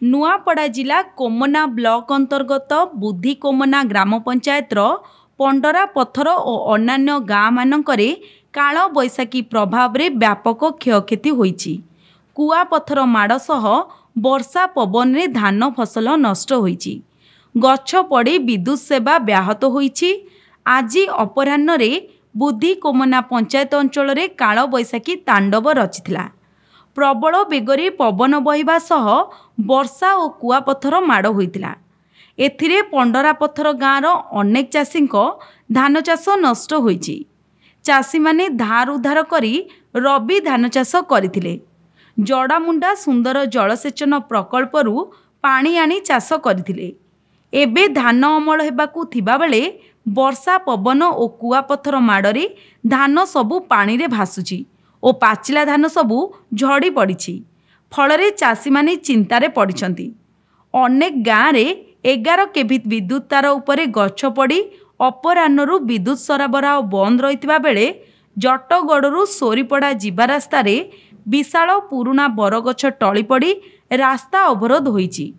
नुआपड़ा जिला कोमना ब्लॉक अंतर्गत बुद्धि कोमना ग्राम पंचायतर पंडरा पथर और अन्य गाँ मानकरे काल बैशाखी प्रभाव में व्यापक क्षयक्षति होईछि। कुआ पथर माड़ सह वर्षा पवन में धान फसल नष्ट होईछि। गछ पड़ी विद्युत सेवा व्याहत होईछि। आज अपराह्न बुद्धि कोमना पंचायत अंचल में काल बैशाखी तांडव रचिथिला। प्रबल बेगरे पवन बहिबा सह वर्षा और कुआपथर माड़ होइतिला। एथिरे पंडरा पथर गाँवर अनेक चाषी धान चाष नष्ट होइछि। चाषी माने धार उधार करी रबी धान चाष करथिले। जड़ामुंडा सुंदर जलसेचन प्रकल्परू पानी आनी चाष करथिले। एबे धान अमल हेबाकू थिबा बेले वर्षा पवन और कुआपथर माड़े धान सबू पानी रे भासुछि और पाचिला धान सबू झड़ी पड़ी। फल चाषी माने चिंतारे पड़िछंती। अनेक गाँव में 11 केवी विद्युत तार उपरे गछ पड़ी अपराह्नरू विद्युत सरबराह बंद रहितबा बेले जटगड़रू सोरीपड़ा जीवा रास्तार विशाल पुराना बरगछ टली पड़ी रास्ता अवरोध होईछि।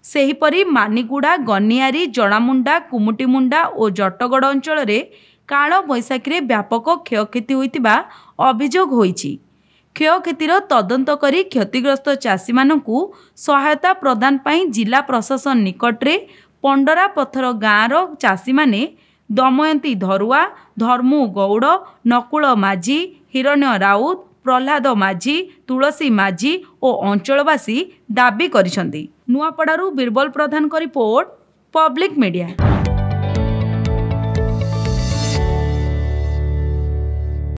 सेहीपरि मानिगुड़ा गनियारी जड़ामुंडा कुमुटीमुंडा और जटगड़ अंचल में काल बैशाखी व्यापक क्षयक्षति होइतिबा अभियोग होईछि। क्षयक्षतिर तदंत करी क्षतिग्रस्त चाषी मानकू सहायता प्रदान पाई जिला प्रशासन निकटरे पंडरा पथर गाँवर चाषी माने दमयंती धरुआ, धर्मु गौड़, नकुल माझी, हिरण्य राउत, प्रहलाद माझी, तुलसी माझी और अंचलवासी दाबी करिसंती। नुआपड़ारू बीरबल प्रधान का रिपोर्ट, पब्लिक मीडिया।